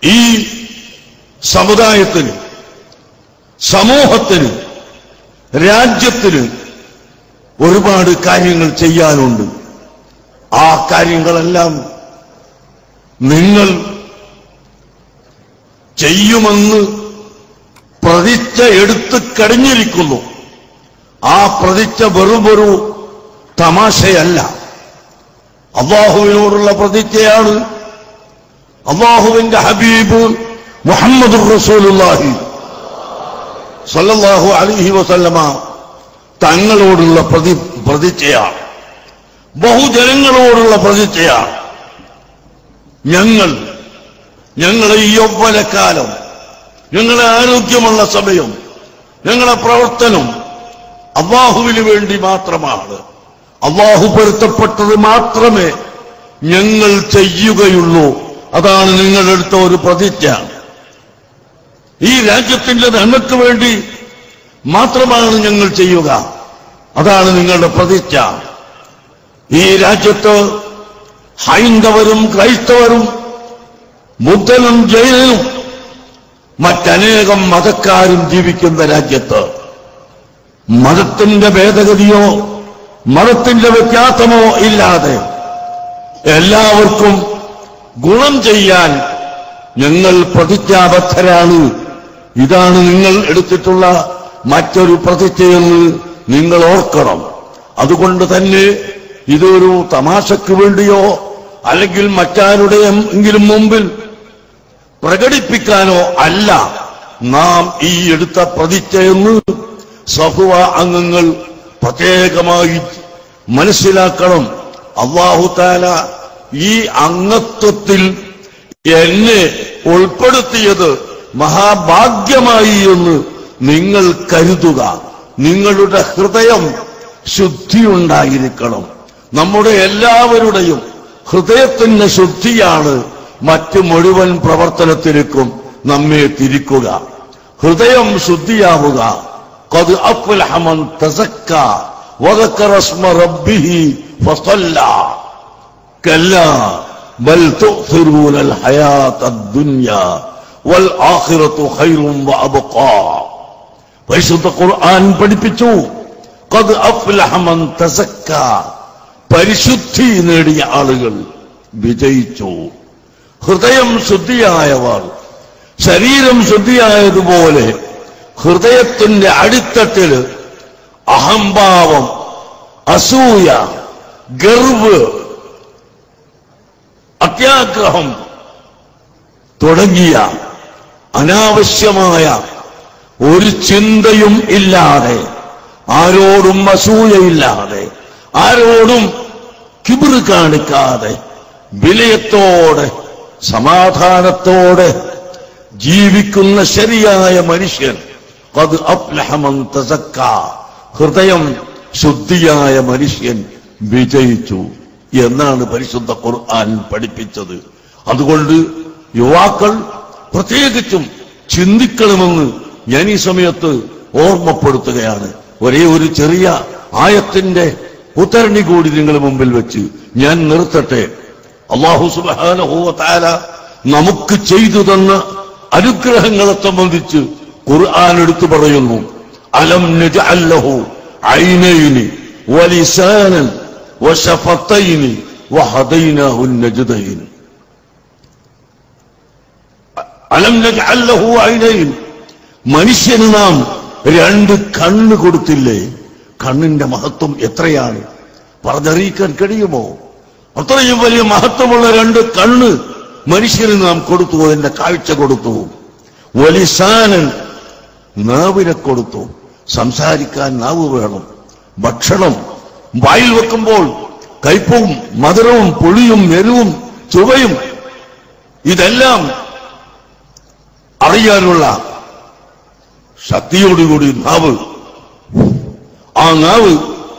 ഈ സമുദായത്തിന്, സമൂഹത്തിന്, രാജ്യത്തിന് ഒരുപാട് കാര്യങ്ങൾ ചെയ്യാനുണ്ട്. ആ കാര്യങ്ങളെല്ലാം നിങ്ങൾ ചെയ്യുമെന്ന് പ്രതിജ്ഞ എടുത്ത് കഴിഞ്ഞിരിക്കുന്നു. ആ പ്രതിജ്ഞ വെറുമൊരു തമാശയല്ല, അല്ലാഹുവിനോടുള്ള പ്രതിജ്ഞയാണ്. അല്ലാഹുവിന്റെ ഹബീബ് മുഹമ്മദുർ റസൂലുള്ളാഹി സ്വല്ലല്ലാഹു അലൈഹി വസല്ലമ തങ്ങളോടുള്ള പ്രതിജ്ഞയാണ്, ബഹുജനങ്ങളോടുള്ള പ്രതിജ്ഞയാണ്. ഞങ്ങളെ ഈ യൗവനകാലം, ഞങ്ങളെ ആരോഗ്യമുള്ള സമയം, ഞങ്ങളെ പ്രവർത്തനം അല്ലാഹുവിന് വേണ്ടി മാത്രമാണ്. അല്ലാഹു പൊരുത്തപ്പെട്ടത് മാത്രമേ ഞങ്ങൾ ചെയ്യുകയുള്ളൂ. അതാണ് നിങ്ങളെടുത്ത ഒരു പ്രതിജ്ഞ. ഈ രാജ്യത്തിന്റെ നന്മയ്ക്ക് വേണ്ടി മാത്രമാണ് ഞങ്ങൾ ചെയ്യുക. അതാണ് നിങ്ങളുടെ പ്രതിജ്ഞ. ഈ രാജ്യത്ത് ഹൈന്ദവരും ക്രൈസ്തവരും ബുദ്ധനും ജൈനനും മറ്റനേകം മതക്കാരും ജീവിക്കുന്ന രാജ്യത്ത് മതത്തിന്റെ ഭേദഗതിയോ മതത്തിന്റെ വ്യത്യാസമോ ഇല്ലാതെ എല്ലാവർക്കും ഗുണം ചെയ്യാൻ ഞങ്ങൾ പ്രതിജ്ഞാബദ്ധരാണ്. ഇതാണ് നിങ്ങൾ എടുത്തിട്ടുള്ള മറ്റൊരു പ്രതിജ്ഞയെന്ന് നിങ്ങൾ ഓർക്കണം. അതുകൊണ്ട് തന്നെ ഇതൊരു തമാശയ്ക്ക് വേണ്ടിയോ അല്ലെങ്കിൽ മറ്റാരുടെയെങ്കിലും മുമ്പിൽ പ്രകടിപ്പിക്കാനോ അല്ല നാം ഈ എടുത്ത പ്രതിജ്ഞയെന്ന് സഫ്വ അംഗങ്ങൾ പ്രത്യേകമായി മനസ്സിലാക്കണം. അല്ലാഹു തആല ഈ അംഗത്വത്തിൽ എന്നെ ഉൾപ്പെടുത്തിയത് മഹാഭാഗ്യമായി എന്ന് നിങ്ങൾ കരുതുക. നിങ്ങളുടെ ഹൃദയം ശുദ്ധിയുണ്ടായിരിക്കണം. നമ്മുടെ എല്ലാവരുടെയും ഹൃദയത്തിന്റെ ശുദ്ധിയാണ് മറ്റ് മുഴുവൻ പ്രവർത്തനത്തിലേക്കും നമ്മെ തിരിക്കുക. ഹൃദയം ശുദ്ധിയാവുക. ഖദ് അഫ്ലഹ മൻ തസക്ക വദക്കറ ഇസ്മ റബ്ബിഹി ഫസല്ല കല്ലാ ബൽ തുഅ്സിറൂനൽ ഹയാത്തദ് ദുനിയാ വൽ ആഖിറതു ഖൈറുൻ വഅബ്ഖാ. പരിശുദ്ധ ഖുർആൻ പഠിപ്പിച്ചു, ഖദ് അഫ്ലഹ മൻ തസക്ക, പരിശുദ്ധി നേടിയ ആളുകൾ വിജയിച്ചു. ഹൃദയം ശുദ്ധിയായവർ, ശരീരം ശുദ്ധിയായതുപോലെ ഹൃദയത്തിന്റെ അടിത്തട്ടിൽ അഹംഭാവം, അസൂയ, ഗർവ്, അത്യാഗ്രഹം തുടങ്ങിയ അനാവശ്യമായ ഒരു ചിന്തയും ഇല്ലാതെ, ആരോടും അസൂയയില്ലാതെ, ആരോടും കിബിറ് കാണിക്കാതെ, വിനയത്തോടെ സമാധാനത്തോടെ ജീവിക്കുന്ന ശരിയായ മനുഷ്യൻ ഖദ് അഫ്ലഹ മൻ തസക്ക, ഹൃദയം ശുദ്ധിയായ മനുഷ്യൻ വിജയിച്ചു എന്നാണ് പരിശുദ്ധ ഖുർആൻ പഠിപ്പിച്ചത്. അതുകൊണ്ട് യുവാക്കൾ പ്രത്യേകിച്ചും ചിന്തിക്കണമെന്ന് ഞാൻ ഈ സമയത്ത് ഓർമ്മപ്പെടുത്തുകയാണ്. ഒരേ ഒരു ചെറിയ ആയത്തിന്റെ ഉദ്ധരണി കൂടി നിങ്ങളുടെ മുമ്പിൽ വെച്ച് ഞാൻ നിർത്തട്ടെ. അല്ലാഹു സുബ്ഹാനഹു വ തആല നമുക്ക് ചെയ്തു തന്ന അനുഗ്രഹങ്ങളെ സംബന്ധിച്ച് ഖുർആൻ എടുത്തു പറയുന്നു. അലം നജഅൽ ലഹു ഐനൈനി വലിസാനൻ വശഫതൈനി വഹദൈനാഹു നജ്ദൈൻ. അലം നജഅൽ ലഹു ഐനൈൻ, മനുഷ്യന് നാം രണ്ട് കണ്ണ് കൊടുത്തില്ലേ? കണ്ണിന്റെ മഹത്വം എത്രയാണ് പറഞ്ഞറിയിക്കാൻ കഴിയുമോ? അത്രയും വലിയ മഹത്വമുള്ള രണ്ട് കണ്ണ് മനുഷ്യന് നാം കൊടുത്തു, അതിന്റെ കാഴ്ച കൊടുത്തു. വലിസാനൻ, നാവിനെ കൊടുത്തു. സംസാരിക്കാൻ നാവ് വേണം. ഭക്ഷണം വായിൽ വെക്കുമ്പോൾ കയ്പും മധുരവും പുളിയും എരിവും ചുവയും ഇതെല്ലാം അറിയാനുള്ള ശക്തിയോടുകൂടി നാവ്, ആ നാവ്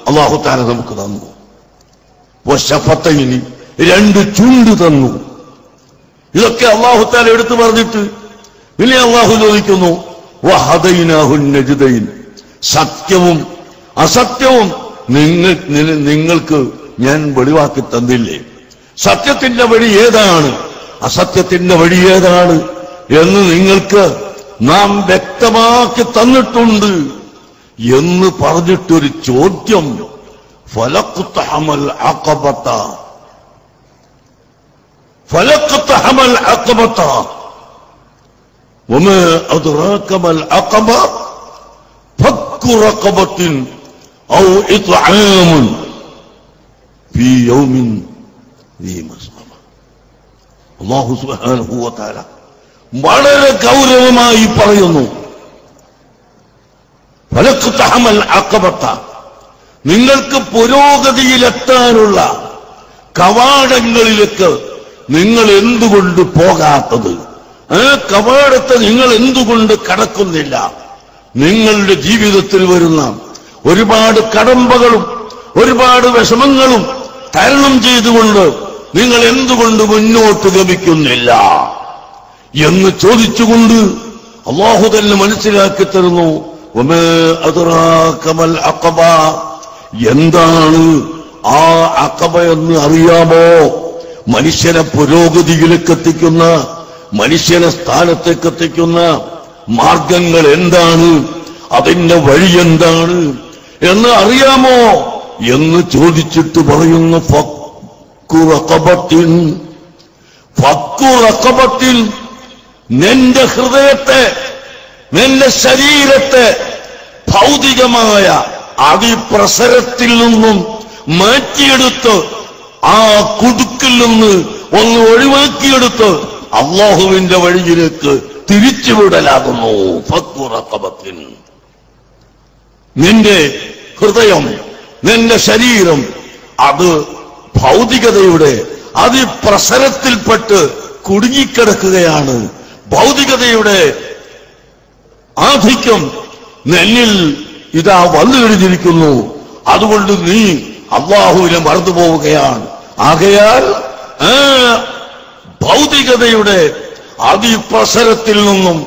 അല്ലാഹു തആല നമുക്ക് തന്നു. വശഫതൈനി, രണ്ട് ചുണ്ട് തന്നു. ഇതൊക്കെ അല്ലാഹു തആല എടുത്തു പറഞ്ഞിട്ട് പിന്നെ അല്ലാഹു ചോദിക്കുന്നു വഹദൈനാഹു നജ്ദൈൻ, സത്യവും അസത്യവും നിങ്ങൾക്ക് ഞാൻ വെളിവാക്കി തന്നില്ലേ? സത്യത്തിന്റെ വഴി ഏതാണ്, അസത്യത്തിന്റെ വഴി ഏതാണ് എന്ന് നിങ്ങൾക്ക് നാം വ്യക്തമാക്കി തന്നിട്ടുണ്ട് എന്ന് പറഞ്ഞിട്ടൊരു ചോദ്യം, ഫലഖ്തഹമൽ അഖബത വമാ അദ്റാക മൽ അഖബ ഫക്കു റഖബത്തിൻ ഔ ഇത്ആമുൻ ഫീ യൗമിൻ ദീ മസ്ഗബ. അല്ലാഹു സുബ്ഹാനഹു വ തആല വളരെ ഗൗരവമായി പറയുന്നു, ഫലഖ്തഹമൽ അഖബത, നിങ്ങൾക്ക് പുരോഗതിയിലെത്താനുള്ള കവാടങ്ങളിലേക്ക് നിങ്ങൾ എന്തുകൊണ്ട് പോകാത്തത്? ആ കവാടത്തെ നിങ്ങൾ എന്തുകൊണ്ട് കടക്കുന്നില്ല? നിങ്ങളുടെ ജീവിതത്തിൽ വരുന്ന ഒരുപാട് കടമ്പകളും ഒരുപാട് വിഷമങ്ങളും തരണം ചെയ്തുകൊണ്ട് നിങ്ങൾ എന്തുകൊണ്ട് മുന്നോട്ട് ഗമിക്കുന്നില്ല എന്ന് ചോദിച്ചുകൊണ്ട് അല്ലാഹു തന്നെ മനസ്സിലാക്കി തരുന്നു, വമാ അദ്റാക മൽ അഖബ, എന്താണ് ആ അഖബ എന്ന് അറിയാമോ? മനുഷ്യനെ പുരോഗതിയിലേക്ക് എത്തിക്കുന്ന, മനുഷ്യനെ സ്ഥാനത്തേക്ക് എത്തിക്കുന്ന മാർഗങ്ങൾ എന്താണ്, അതിന്റെ വഴി എന്താണ് എന്ന് അറിയാമോ എന്ന് ചോദിച്ചിട്ട് പറയുന്നു, ഫക്കു റഖബത്തിൻ, നിന്റെ ഹൃദയത്തെ, നിന്റെ ശരീരത്തെ ഭൗതികമായ അതിപ്രസരത്തിൽ നിന്നും മാറ്റിയെടുത്ത്, ആ കുടുക്കിൽ നിന്ന് ഒന്ന് ഒഴിവാക്കിയെടുത്ത് അല്ലാഹുവിന്റെ വഴിയിലേക്ക് തിരിച്ചുവിടലാകുന്നു. ഫക്കു റഖബത്തിൻ, നിന്റെ ഹൃദയം, നിന്റെ ശരീരം അത് ഭൗതികതയുടെ അതിപ്രസരത്തിൽപ്പെട്ട് കുടുങ്ങിക്കിടക്കുകയാണ്. ഭൗതികതയുടെ ആധിക്യം നിന്നിൽ ഇതാ വന്നു കഴിഞ്ഞിരിക്കുന്നു. അതുകൊണ്ട് നീ അല്ലാഹുവിനെ മറന്നുപോവുകയാണ്. ആകയാൽ ഭൗതികതയുടെ അതിപ്രസരത്തിൽ നിന്നും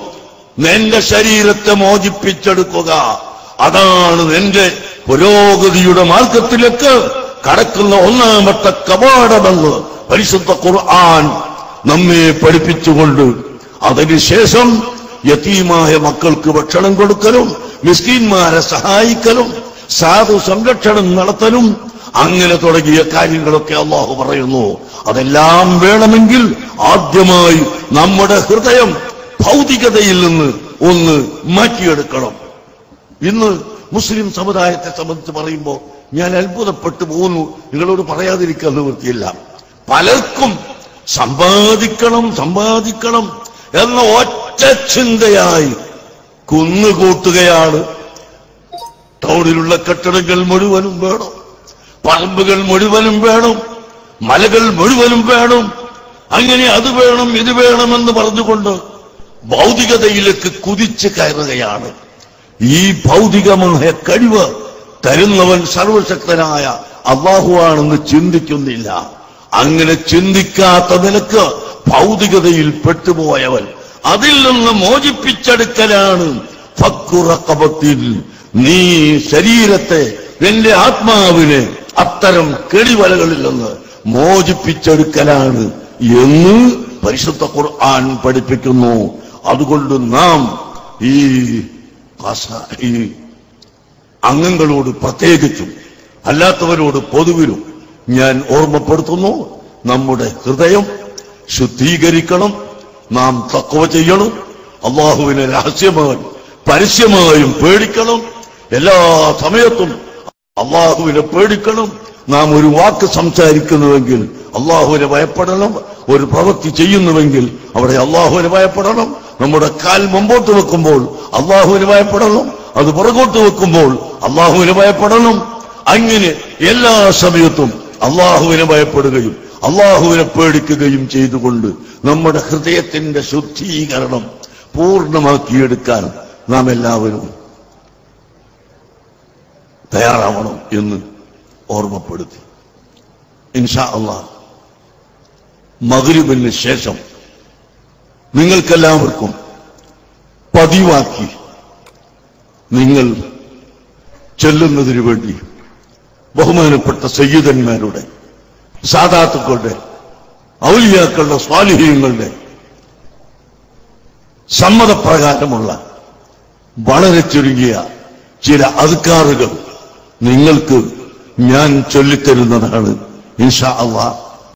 നിന്റെ ശരീരത്തെ മോചിപ്പിച്ചെടുക്കുക. അതാണ് നിന്റെ പുരോഗതിയുടെ മാർഗത്തിലേക്ക് കടക്കുന്ന ഒന്നാമത്തെ കവാടമെന്ന് പരിശുദ്ധ ഖുർആൻ നമ്മെ പഠിപ്പിച്ചുകൊണ്ട്, അതിനുശേഷം യതീമായ മക്കൾക്ക് ഭക്ഷണം കൊടുക്കലും, മിസ്കീന്മാരെ സഹായിക്കലും, സാധു സംരക്ഷണം നടത്തലും, അങ്ങനെ തുടങ്ങിയ കാര്യങ്ങളൊക്കെ അല്ലാഹു പറയുന്നു. അതെല്ലാം വേണമെങ്കിൽ ആദ്യമായി നമ്മുടെ ഹൃദയം ഭൗതികതയിൽ നിന്ന് ഒന്ന് മാറ്റിയെടുക്കണം. ഇന്ന് മുസ്ലിം സമുദായത്തെ സംബന്ധിച്ച് പറയുമ്പോൾ ഞാൻ അത്ഭുതപ്പെട്ടു പോകുന്നു. നിങ്ങളോട് പറയാതിരിക്കാൻ നിവൃത്തിയില്ല. പലർക്കും സമ്പാദിക്കണം എന്ന ഒറ്റ ചിന്തയായി കുന്നുകൂട്ടുകയാണ്. ടൗണിലുള്ള കെട്ടിടങ്ങൾ മുഴുവനും വേണം, പറമ്പുകൾ മുഴുവനും വേണം, മലകൾ മുഴുവനും വേണം, അങ്ങനെ അത് വേണം ഇത് വേണമെന്ന് പറഞ്ഞുകൊണ്ട് ഭൗതികതയിലേക്ക് കുതിച്ചു കയറുകയാണ്. ഈ ഭൗതികമായ കഴിവ് തരുന്നവൻ സർവശക്തനായ അല്ലാഹുവാണെന്ന് ചിന്തിക്കുന്നില്ല. അങ്ങനെ ചിന്തിക്കാത്ത നിലക്ക് ഭൗതികതയിൽ പെട്ടുപോയവൻ അതിൽ നിന്ന് മോചിപ്പിച്ചെടുക്കലാണ് ഫക്കു റഖബത്തിൽ. നീ ശരീരത്തെ, നിന്റെ ആത്മാവിനെ അത്തരം കെടിവലകളിൽ നിന്ന് മോചിപ്പിച്ചെടുക്കലാണ് എന്ന് പരിശുദ്ധ ഖുർആൻ പഠിപ്പിക്കുന്നു. അതുകൊണ്ട് നാം ഈ അംഗങ്ങളോട് പ്രത്യേകിച്ചും അല്ലാത്തവരോട് പൊതുവിലും ഞാൻ ഓർമ്മപ്പെടുത്തുന്നു, നമ്മുടെ ഹൃദയം ശുദ്ധീകരിക്കണം. നാം തഖ്വ ചെയ്യണം. അല്ലാഹുവിനെ രഹസ്യമായും പരസ്യമായും പേടിക്കണം. എല്ലാ സമയത്തും അല്ലാഹുവിനെ പേടിക്കണം. നാം ഒരു വാക്ക് സംസാരിക്കുന്നുവെങ്കിൽ അല്ലാഹുവിനെ ഭയപ്പെടണം. ഒരു പ്രവൃത്തി ചെയ്യുന്നുവെങ്കിൽ അവിടെ അല്ലാഹുവിനെ ഭയപ്പെടണം. നമ്മുടെ കാൽ മുമ്പോട്ട് വെക്കുമ്പോൾ അല്ലാഹുവിനെ ഭയപ്പെടണം. അത് പുറകോട്ട് വെക്കുമ്പോൾ അല്ലാഹുവിനെ ഭയപ്പെടണം. അങ്ങനെ എല്ലാ സമയത്തും അല്ലാഹുവിനെ ഭയപ്പെടുകയും അല്ലാഹുവിനെ പേടിക്കുകയും ചെയ്തുകൊണ്ട് നമ്മുടെ ഹൃദയത്തിന്റെ ശുദ്ധീകരണം പൂർണ്ണമാക്കിയെടുക്കാൻ നാം എല്ലാവരും തയ്യാറാവണം എന്ന് ഓർമ്മപ്പെടുത്തി. ഇൻഷാ അല്ലാഹ് മഗ്രിബിന് ശേഷം നിങ്ങൾക്കെല്ലാവർക്കും പതിവാക്കി നിങ്ങൾ ചെല്ലുന്നതിനു വേണ്ടി ബഹുമാനപ്പെട്ട സയ്യിദന്മാരുടെ, സാദാത്തുക്കളുടെ, ഔലിയാക്കളുടെ, സ്വാലിഹീങ്ങളുടെ സമ്മതപ്രകാരമുള്ള വളരെ ചുരുങ്ങിയ ചില അദ്കാറുകൾ നിങ്ങൾക്ക് ഞാൻ ചൊല്ലിത്തരുന്നതാണ് ഇൻഷാ അല്ലാഹ്.